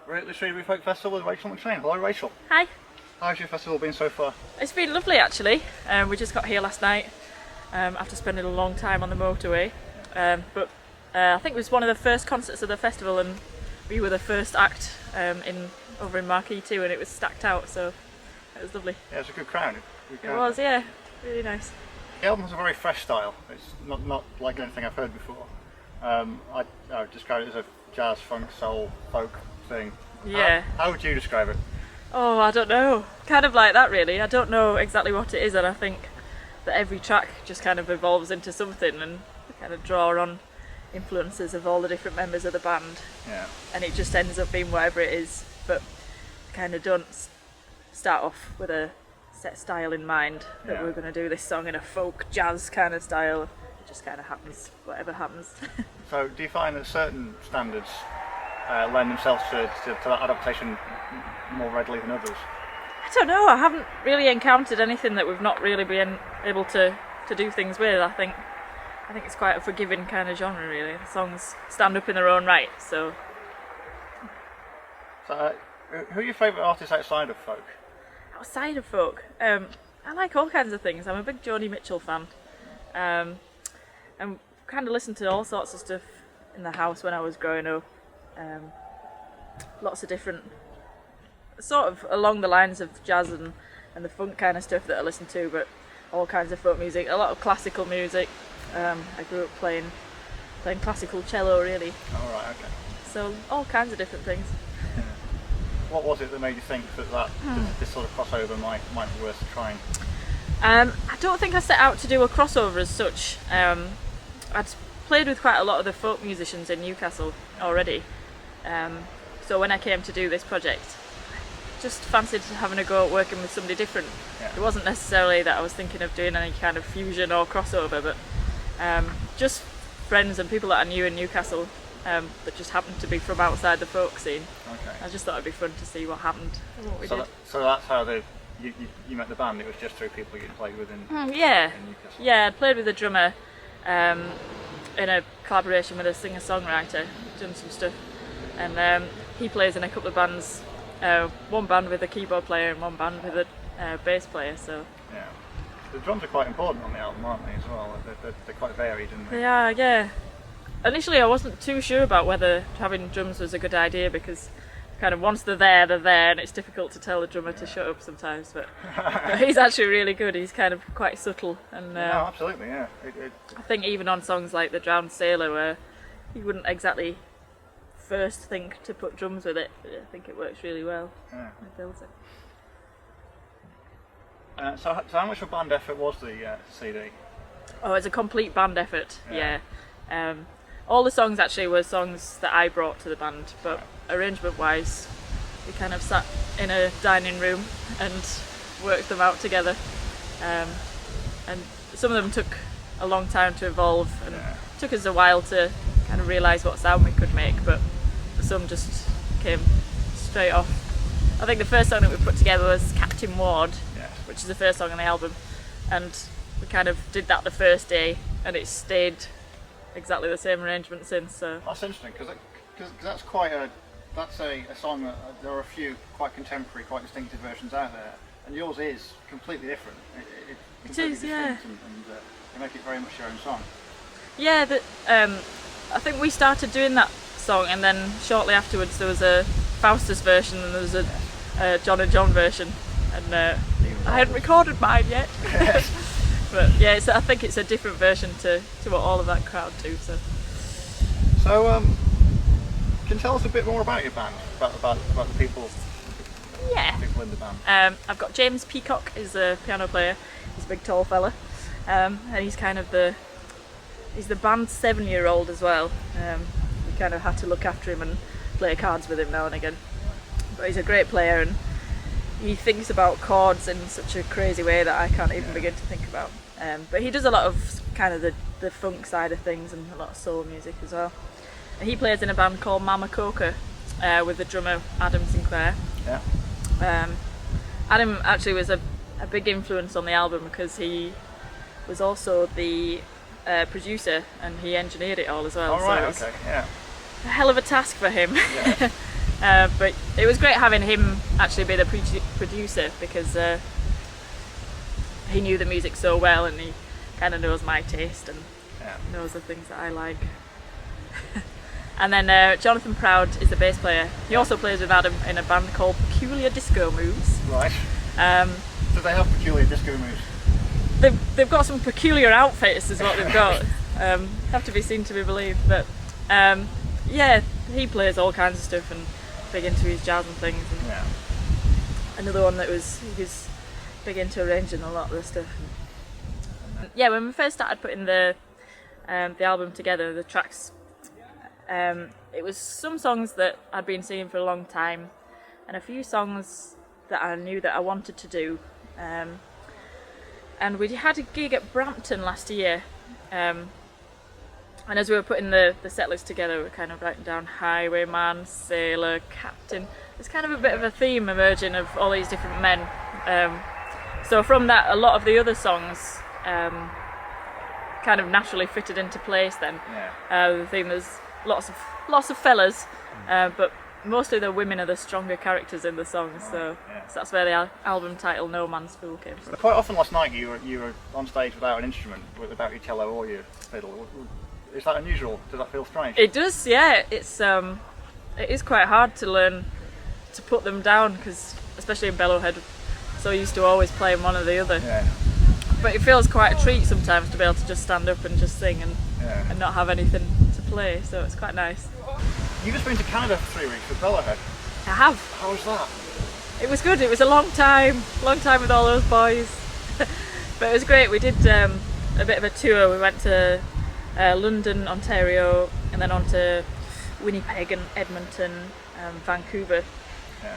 We're at the Shrewsbury Folk Festival with Rachael McShane. Hello Rachel. Hi. How's your festival been so far? It's been lovely actually. We just got here last night after spending a long time on the motorway. But I think it was one of the first concerts of the festival and we were the first act over in Marquee too, and it was stacked out, so it was lovely. Yeah, it was a good crowd. It was, yeah. Really nice. The album has a very fresh style. It's not like anything I've heard before. I would describe it as a jazz, funk, soul, folk thing. Yeah. How would you describe it? Oh, I don't know. Kind of like that really. I don't know exactly what it is, and I think that every track just kind of evolves into something and kind of draw on influences of all the different members of the band. Yeah. And it just ends up being whatever it is, but kind of don't start off with a set style in mind that we're going to do this song in a folk jazz kind of style. It just kind of happens, whatever happens. So do you find that certain standards lend themselves to that adaptation more readily than others? I don't know, I haven't really encountered anything that we've not really been able to do things with. I think it's quite a forgiving kind of genre really. The songs stand up in their own right, so... So who are your favourite artists outside of folk? Outside of folk? I like all kinds of things. I'm a big Joni Mitchell fan. And kind of listened to all sorts of stuff in the house when I was growing up. Lots of different, sort of along the lines of jazz and the funk kind of stuff that I listen to, but all kinds of folk music, a lot of classical music. I grew up playing classical cello really. Oh right, okay. So all kinds of different things. Yeah. What was it that made you think that this sort of crossover might be worth trying? I don't think I set out to do a crossover as such. I'd played with quite a lot of the folk musicians in Newcastle already. So when I came to do this project, I just fancied having a go at working with somebody different. Yeah. It wasn't necessarily that I was thinking of doing any kind of fusion or crossover, but just friends and people that I knew in Newcastle that just happened to be from outside the folk scene. Okay. I just thought it'd be fun to see what happened and what we did. So that's how you met the band. It was just through people you'd played with in Newcastle. Yeah, I'd played with a drummer in a collaboration with a singer-songwriter, done some stuff, and he plays in a couple of bands, one band with a keyboard player and one band with a bass player. So yeah, the drums are quite important on the album, aren't they, as well? They're quite varied, aren't they? They are, yeah. Initially I wasn't too sure about whether having drums was a good idea, because kind of once they're there and it's difficult to tell the drummer to shut up sometimes, but he's actually really good. He's kind of quite subtle, and no, absolutely, yeah. I think even on songs like The Drowned Sailor, where you wouldn't exactly first think to put drums with it, I think it works really well. Yeah. It builds it. So how much of a band effort was the CD? Oh, it's a complete band effort, yeah. All the songs actually were songs that I brought to the band, but arrangement wise we kind of sat in a dining room and worked them out together, and some of them took a long time to evolve, and took us a while to kind of realise what sound we could make, but some just came straight off. I think the first song that we put together was Captain Ward, which is the first song on the album, and we kind of did that the first day and it stayed exactly the same arrangement since. So that's interesting, because that's quite a song that there are a few quite contemporary, quite distinctive versions out there, and yours is completely different. It is, yeah. And you make it very much your own song. Yeah, I think we started doing that song, and then shortly afterwards there was a Faustus version and there was a John and John version, and I hadn't recorded mine yet. But yeah, I think it's a different version to what all of that crowd do. So can you tell us a bit more about your band, about the people? Yeah. People in the band. I've got James Peacock, is a piano player. He's a big tall fella, and he's kind of the band's 7-year-old as well. We kind of had to look after him and play cards with him now and again. But he's a great player, and he thinks about chords in such a crazy way that I can't even begin to think about. But he does a lot of kind of the funk side of things and a lot of soul music as well. And he plays in a band called Mama Coca with the drummer Adam Sinclair. Yeah. Adam actually was a big influence on the album because he was also the producer and he engineered it all as well. Oh, right, so okay, yeah. A hell of a task for him. Yeah. But it was great having him actually be the producer, because he knew the music so well, and he kind of knows my taste and knows the things that I like. And then Jonathan Proud is the bass player. He also plays with Adam in a band called Peculiar Disco Moves. Right. Do they have peculiar disco moves? They've got some peculiar outfits is what they've got. Have to be seen to be believed. But yeah, he plays all kinds of stuff and big into his jazz and things. And another one that he was big into arranging a lot of the stuff. Yeah, when we first started putting the album together, the tracks, it was some songs that I'd been singing for a long time, and a few songs that I knew that I wanted to do. And we had a gig at Brampton last year, and as we were putting the set list together, we were kind of writing down highwayman, sailor, captain. There's kind of a bit of a theme emerging of all these different men. So from that, a lot of the other songs kind of naturally fitted into place then. The theme, there's lots of fellas, but mostly the women are the stronger characters in the songs, so that's where the album title No Man's Fool came from. Quite often last night you were on stage without an instrument, without your cello or your fiddle. Is that unusual? Does that feel strange? It does, yeah. It is quite hard to learn to put them down, because especially in Bellowhead, so used to always playing one or the other. But it feels quite a treat sometimes to be able to just stand up and just sing and not have anything to play, so it's quite nice. You've just been to Canada for 3 weeks with Bellowhead. I have. How was that? It was good. It was a long time with all those boys. But it was great. We did a bit of a tour. We went to London, Ontario, and then on to Winnipeg and Edmonton, Vancouver,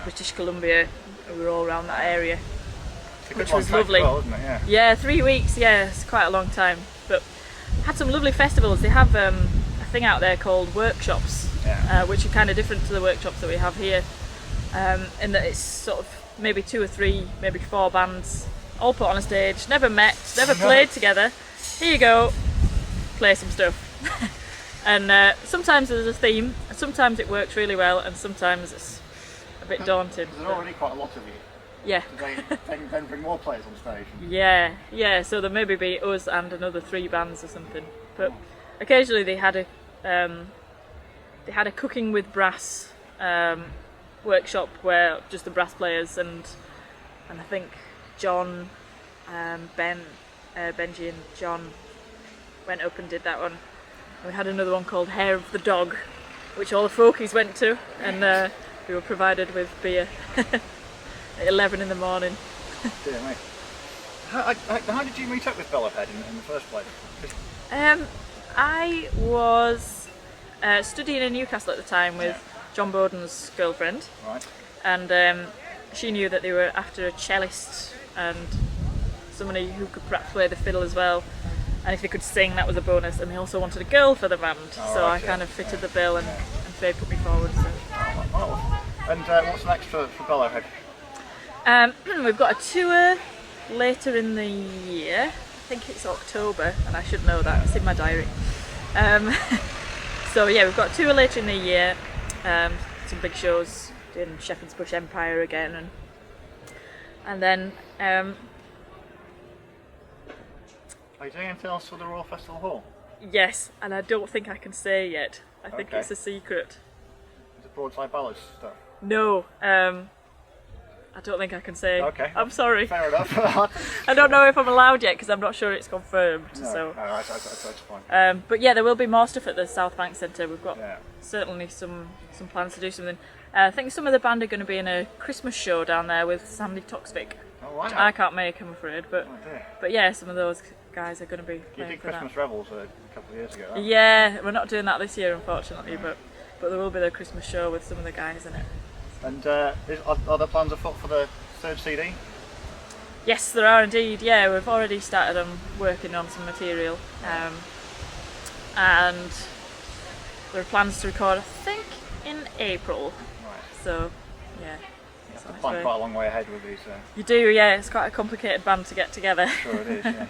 British Columbia. We were all around that area, which was lovely. Well, isn't it? Yeah, 3 weeks. Yeah, it's quite a long time. But had some lovely festivals. They have a thing out there called workshops, which are kind of different to the workshops that we have here, in that it's sort of maybe 2 or 3, maybe 4 bands all put on a stage, never met, never played together. Here you go, play some stuff. And sometimes there's a theme, and sometimes it works really well, and sometimes it's a bit daunting. There's already quite a lot of you. Yeah. Do they then bring more players on stage? Yeah, so there maybe be us and another 3 bands or something. But occasionally they had a cooking with brass workshop where just the brass players and I think John, Benji and John went up and did that one. And we had another one called Hair of the Dog, which all the folkies went to, and we were provided with beer at 11 in the morning. Dear me. How did you meet up with Bellowhead in the first place? I was studying in Newcastle at the time with John Bowden's girlfriend, right. And she knew that they were after a cellist and somebody who could perhaps play the fiddle as well, and if they could sing that was a bonus, and they also wanted a girl for the band, so I kind of fitted the bill and Faye put me forward. So. And what's next for Bellowhead? We've got a tour later in the year. I think it's October, and I should know that, it's in my diary. So yeah, we've got a tour later in the year, some big shows in Shepherd's Bush Empire again, and then Are you doing anything else for the Royal Festival Hall? yes, and I don't think I can say yet. I think it's a secret. Is it Broadside Ballads stuff? No, I don't think I can say. Okay. I'm sorry. Fair enough. I don't know if I'm allowed yet because I'm not sure it's confirmed. No, that's fine. But yeah, there will be more stuff at the South Bank Centre. We've got certainly some plans to do something. I think some of the band are going to be in a Christmas show down there with Sandy Toksvik, which I can't make, I'm afraid. But yeah, some of those guys are going to be playing You did for Christmas Revels a couple of years ago, right? Yeah, we're not doing that this year, unfortunately, but there will be the Christmas show with some of the guys in it. And are there plans afoot for the 3rd CD? Yes, there are indeed. Yeah, we've already started working on some material, and there are plans to record, I think, in April. Right. So, yeah. You have to plan quite a long way ahead with these. You do, yeah. It's quite a complicated band to get together. Sure it is. Yes.